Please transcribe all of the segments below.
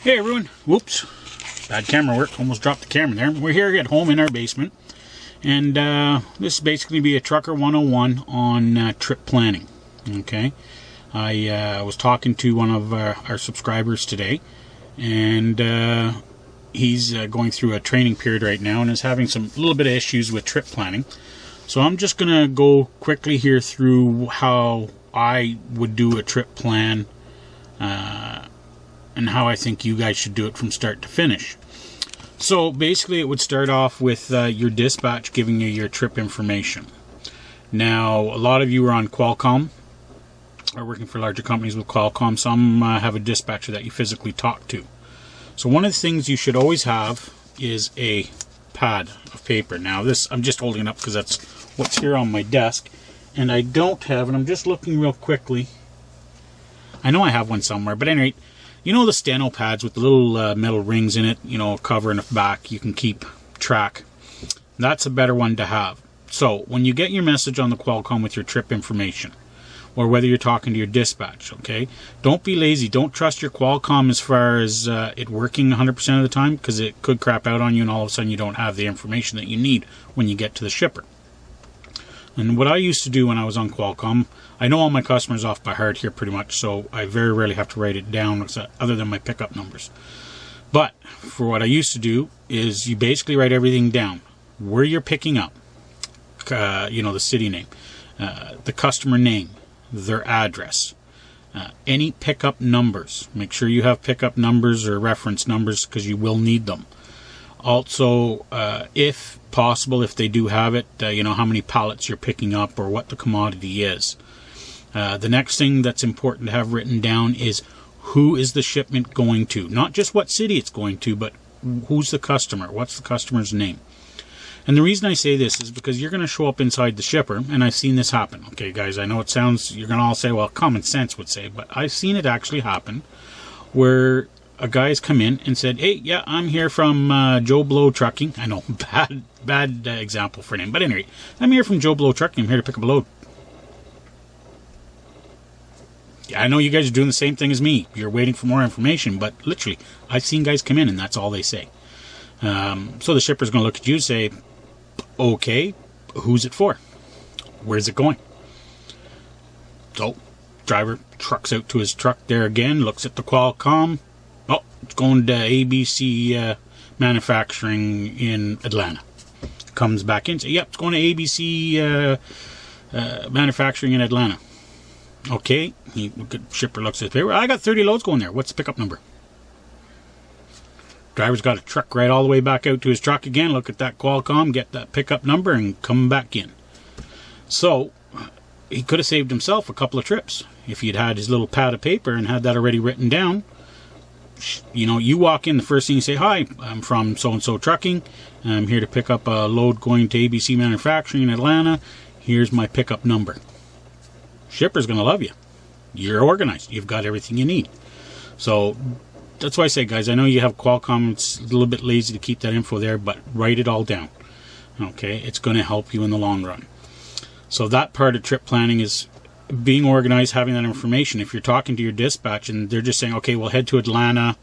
Hey everyone, whoops, bad camera work, almost dropped the camera there. We're here at home in our basement, and this is basically be a Trucker 101 on trip planning. Okay, I was talking to one of our subscribers today, and he's going through a training period right now and is having some little bit of issues with trip planning. So I'm just going to go quickly here through how I would do a trip plan, and how I think you guys should do it from start to finish. So basically it would start off with your dispatch giving you your trip information. Now, a lot of you are on Qualcomm, are working for larger companies with Qualcomm. Some have a dispatcher that you physically talk to. So one of the things you should always have is a pad of paper. Now this, I'm just holding it up because that's what's here on my desk, and I don't have, and I'm just looking real quickly. I know I have one somewhere, but anyway, you know the steno pads with the little metal rings in it, you know, cover in the back, you can keep track. That's a better one to have. So when you get your message on the Qualcomm with your trip information, or whether you're talking to your dispatch, okay, don't be lazy. Don't trust your Qualcomm as far as it working 100% of the time, because it could crap out on you and all of a sudden you don't have the information that you need when you get to the shipper. And what I used to do when I was on Qualcomm, I know all my customers off by heart here pretty much, so I very rarely have to write it down other than my pickup numbers. But for what I used to do is you basically write everything down. Where you're picking up, you know, the city name, the customer name, their address, any pickup numbers. Make sure you have pickup numbers or reference numbers because you will need them. Also, if possible, if they do have it, you know, how many pallets you're picking up or what the commodity is. The next thing that's important to have written down is who is the shipment going to. Not just what city it's going to, but who's the customer. What's the customer's name? And the reason I say this is because you're going to show up inside the shipper, and I've seen this happen. Okay, guys, I know it sounds, you're going to all say, well, common sense would say, but I've seen it actually happen where a guy's come in and said, hey, yeah, I'm here from Joe Blow Trucking. I know, bad example for a name. But anyway, I'm here from Joe Blow Trucking. I'm here to pick up a load. Yeah, I know you guys are doing the same thing as me. You're waiting for more information, but literally, I've seen guys come in and that's all they say. So the shipper's going to look at you and say, okay, who's it for? Where's it going? So, driver trucks out to his truck there again, looks at the Qualcomm. Oh, it's going to ABC Manufacturing in Atlanta. Comes back in, says, yep, it's going to ABC Manufacturing in Atlanta. Okay, shipper looks at the paper. I got 30 loads going there. What's the pickup number? Driver's got a truck right all the way back out to his truck again. Look at that Qualcomm, get that pickup number, and come back in. So he could have saved himself a couple of trips if he'd had his little pad of paper and had that already written down. You know, you walk in, the first thing you say, hi, I'm from so-and-so Trucking. I'm here to pick up a load going to ABC Manufacturing in Atlanta. Here's my pickup number. Shipper's going to love you. You're organized. You've got everything you need. So that's why I say, guys, I know you have Qualcomm. It's a little bit lazy to keep that info there, but write it all down. Okay, it's going to help you in the long run. So that part of trip planning is being organized, having that information. If you're talking to your dispatch and they're just saying, okay, we'll head to Atlanta,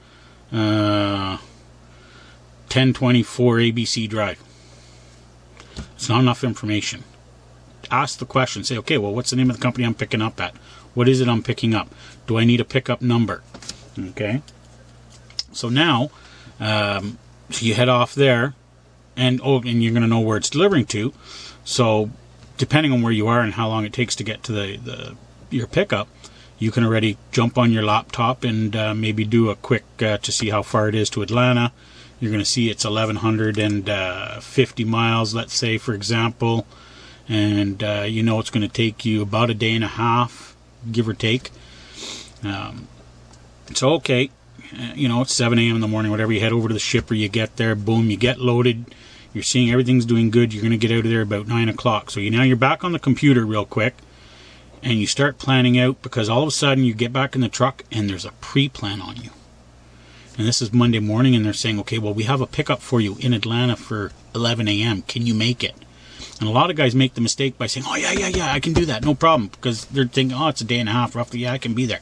1024 ABC Drive. It's not enough information. Ask the question. Say, okay, well, what's the name of the company I'm picking up at? What is it I'm picking up? Do I need a pickup number? Okay. So now, so you head off there, and you're going to know where it's delivering to. So depending on where you are and how long it takes to get to your pickup, you can already jump on your laptop and maybe do a quick to see how far it is to Atlanta. You're going to see it's 1,150 miles, let's say, for example, and you know it's going to take you about a day and a half, give or take. So okay, you know, it's 7 a.m. in the morning, whatever, you head over to the shipper, you get there, boom, you get loaded. You're seeing everything's doing good. You're going to get out of there about 9 o'clock. So now you're back on the computer real quick, and you start planning out, because all of a sudden you get back in the truck and there's a pre-plan on you. And this is Monday morning, and they're saying, okay, well, we have a pickup for you in Atlanta for 11 a.m. Can you make it? And a lot of guys make the mistake by saying, oh, yeah, I can do that, no problem, because they're thinking, oh, it's a day and a half roughly, yeah, I can be there.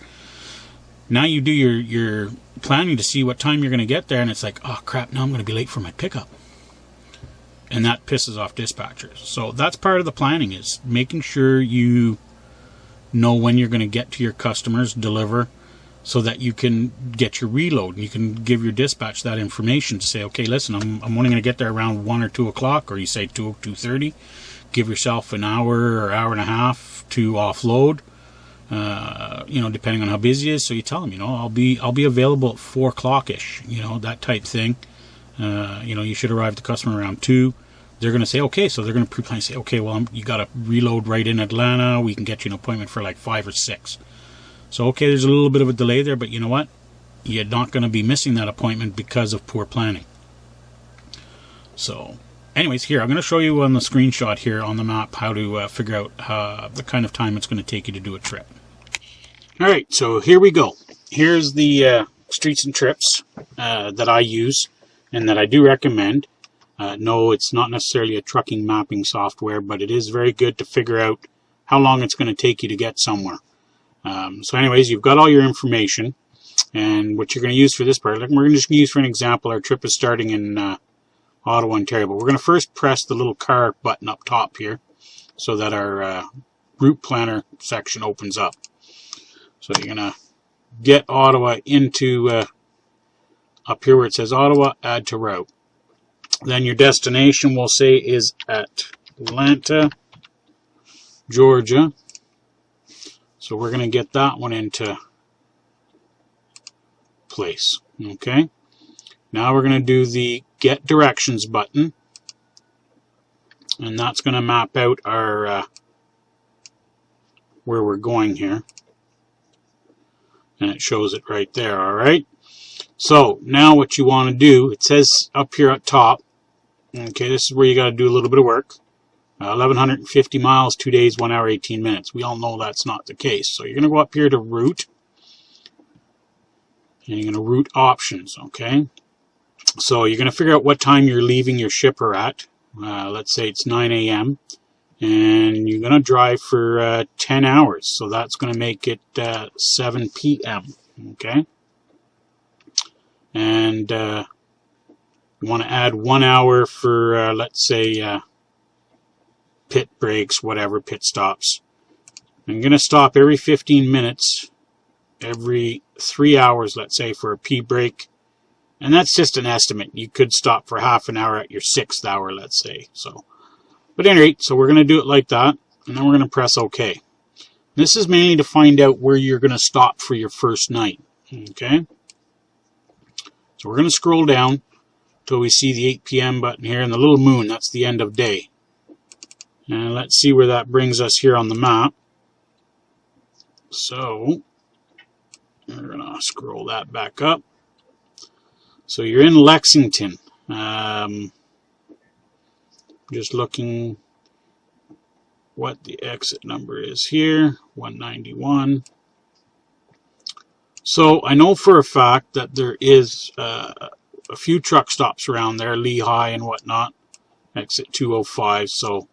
Now you do your planning to see what time you're going to get there, and it's like, oh crap, now I'm going to be late for my pickup. And that pisses off dispatchers. So that's part of the planning, is making sure you know when you're going to get to your customers, deliver, so that you can get your reload. You can give your dispatch that information to say, okay, listen, I'm only going to get there around 1 or 2 o'clock, or you say 2:30. Give yourself an hour or hour and a half to offload, depending on how busy it is. So you tell them, I'll be available at 4 o'clock-ish, that type thing. You should arrive at the customer around 2. They're going to say, okay, so they're going to pre-plan, say, okay, well, you got to reload right in Atlanta. We can get you an appointment for like 5 or 6. So, okay, there's a little bit of a delay there, but you know what? You're not going to be missing that appointment because of poor planning. So, anyways, here, I'm going to show you on the screenshot here on the map how to figure out the kind of time it's going to take you to do a trip. All right, so here we go. Here's the streets and trips that I use and that I do recommend. No, it's not necessarily a trucking mapping software, but it is very good to figure out how long it's going to take you to get somewhere. So anyways, you've got all your information, and what you're going to use for this part, like we're just going to use for an example, our trip is starting in Ottawa, Ontario, but we're going to first press the little car button up top here so that our route planner section opens up. So you're going to get Ottawa into up here where it says Ottawa, add to route. Then your destination, we'll say, is Atlanta, Georgia. So we're going to get that one into place. Okay. Now we're going to do the Get Directions button. And that's going to map out our where we're going here. And it shows it right there. All right. So now what you want to do, it says up here at top, okay, this is where you got to do a little bit of work. 1,150 miles, 2 days, 1 hour, 18 minutes. We all know that's not the case. So you're going to go up here to route, and you're going to route options, okay? So you're going to figure out what time you're leaving your shipper at. Let's say it's 9 a.m. And you're going to drive for 10 hours. So that's going to make it 7 p.m., okay? And you want to add 1 hour for, let's say, pit breaks, whatever, pit stops. I'm going to stop every 15 minutes, every 3 hours, let's say, for a pee break. And that's just an estimate. You could stop for half an hour at your 6th hour, let's say. So, but at any rate, so we're going to do it like that, and then we're going to press OK. This is mainly to find out where you're going to stop for your first night. Okay? So we're going to scroll down until we see the 8 p.m. button here, and the little moon, that's the end of day. And let's see where that brings us here on the map. So we're going to scroll that back up. So you're in Lexington. Just looking what the exit number is here, 191. So I know for a fact that there is a few truck stops around there, Lehigh and whatnot, exit 205. So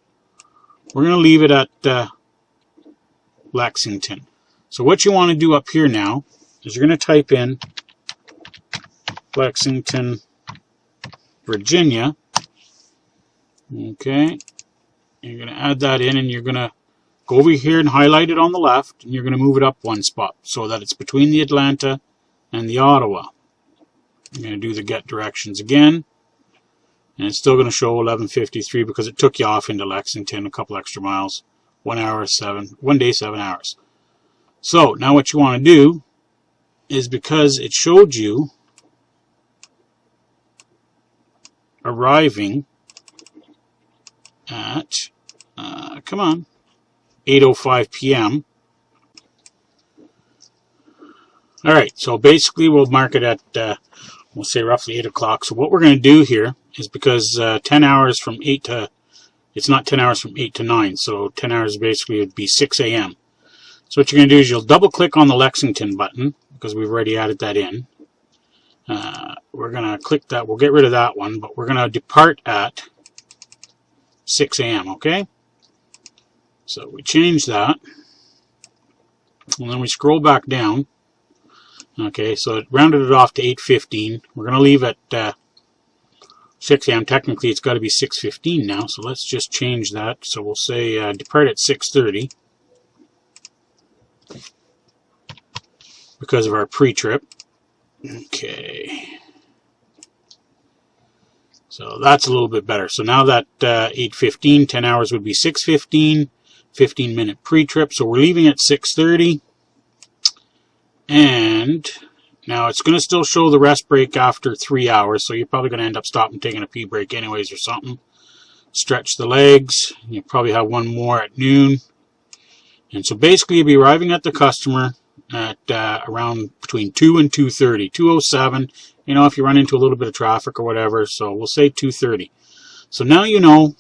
we're going to leave it at Lexington. So what you want to do up here now is you're going to type in Lexington, Virginia. Okay. You're going to add that in, and you're going to go over here and highlight it on the left, and you're going to move it up 1 spot so that it's between the Atlanta and the Ottawa. You're going to do the Get Directions again. And it's still going to show 11:53 because it took you off into Lexington a couple extra miles. 1 day, 7 hours. So now what you want to do is, because it showed you arriving at, 8:05 p.m. Alright, so basically we'll mark it at, we'll say roughly 8 o'clock. So what we're going to do here is, because 10 hours from 8 to, it's not 10 hours from 8 to 9, so 10 hours basically would be 6 a.m. So what you're going to do is you'll double click on the Lexington button, because we've already added that in. We're going to click that, we'll get rid of that one, but we're going to depart at 6 a.m., okay? So we change that, and then we scroll back down, Okay, so it rounded it off to 8:15. We're going to leave at 6 a.m. Technically, it's got to be 6:15 now, so let's just change that. So we'll say depart at 6:30 because of our pre-trip. Okay. So that's a little bit better. So now that 8:15, 10 hours would be 6:15, 15-minute pre-trip. So we're leaving at 6:30. And now it's going to still show the rest break after 3 hours. So you're probably going to end up stopping, taking a pee break anyways or something. Stretch the legs. You'll probably have one more at noon. And so basically you'll be arriving at the customer at around between 2 and 2:30. 2:07. You know, if you run into a little bit of traffic or whatever, so we'll say 2:30. So now you know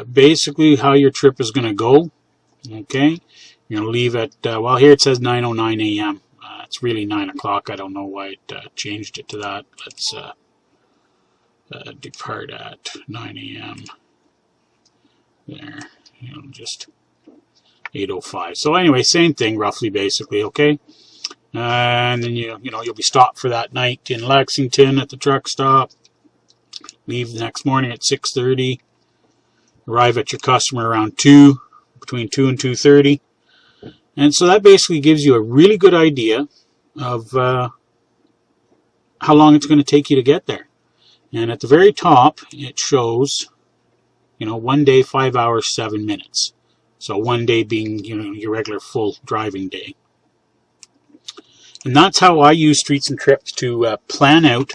basically how your trip is going to go. Okay, you're going to leave at, well, here it says 9:09 a.m. It's really 9 o'clock. I don't know why it changed it to that. Let's depart at 9 a.m. There, you know, just 8:05. So anyway, same thing roughly, basically, okay? And then you know you'll be stopped for that night in Lexington at the truck stop. Leave the next morning at 6:30. Arrive at your customer around 2, between 2 and 2:30. And so that basically gives you a really good idea of how long it's going to take you to get there. And at the very top, it shows, you know, 1 day, 5 hours, 7 minutes. So 1 day being, you know, your regular full driving day. And that's how I use Streets and Trips to plan out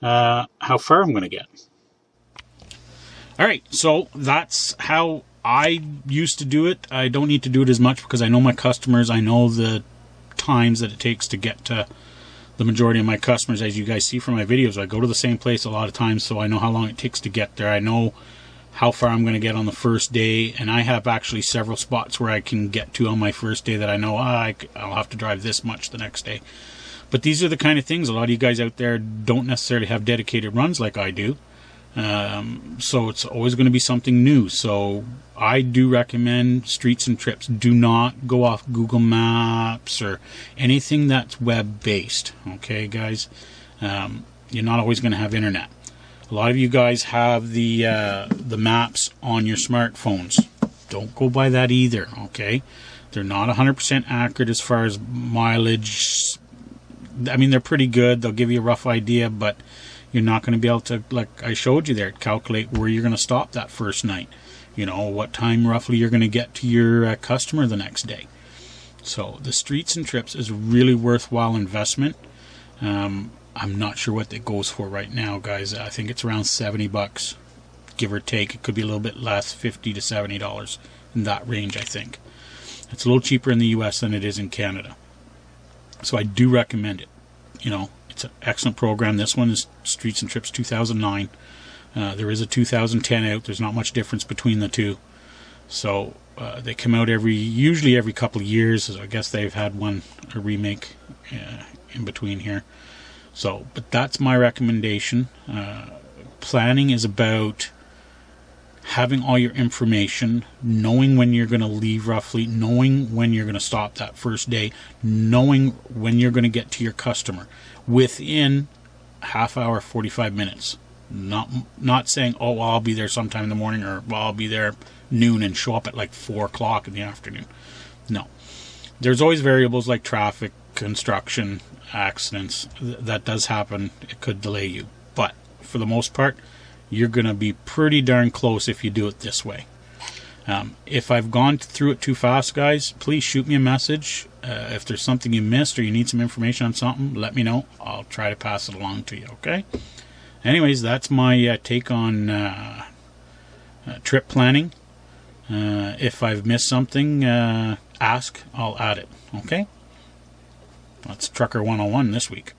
how far I'm going to get. All right, so that's how I used to do it. I don't need to do it as much because I know my customers. I know the times that it takes to get to the majority of my customers. As you guys see from my videos, I go to the same place a lot of times, so I know how long it takes to get there. I know how far I'm going to get on the first day, and I have actually several spots where I can get to on my first day that I know I'll have to drive this much the next day. But these are the kind of things, a lot of you guys out there don't necessarily have dedicated runs like I do, so it's always going to be something new. So I do recommend Streets and Trips. Do not go off Google Maps or anything that's web-based, okay guys? You're not always going to have internet. A lot of you guys have the maps on your smartphones. Don't go by that either, okay? They're not 100% accurate as far as mileage. I mean, they're pretty good. They'll give you a rough idea, but you're not going to be able to, like I showed you there, calculate where you're going to stop that first night. You know, what time roughly you're going to get to your customer the next day. So the Streets and Trips is a really worthwhile investment. I'm not sure what it goes for right now, guys. I think it's around $70, give or take. It could be a little bit less, $50 to $70 in that range, I think. It's a little cheaper in the US than it is in Canada. So I do recommend it. You know, it's an excellent program. This one is Streets and Trips 2009. There is a 2010 out. There's not much difference between the two. So they come out usually every couple of years. I guess they've had a remake in between here. So, but that's my recommendation. Planning is about having all your information, knowing when you're going to leave roughly, knowing when you're going to stop that first day, knowing when you're going to get to your customer within half hour, 45 minutes. Not saying, oh, well, I'll be there sometime in the morning, or well, I'll be there noon and show up at like 4 o'clock in the afternoon. No. There's always variables like traffic, construction, accidents. That does happen. It could delay you. But for the most part, you're going to be pretty darn close if you do it this way. If I've gone through it too fast, guys, please shoot me a message. If there's something you missed or you need some information on something, let me know. I'll try to pass it along to you, okay? Anyways, that's my take on trip planning. If I've missed something, ask. I'll add it, okay? That's Trucker 101 this week.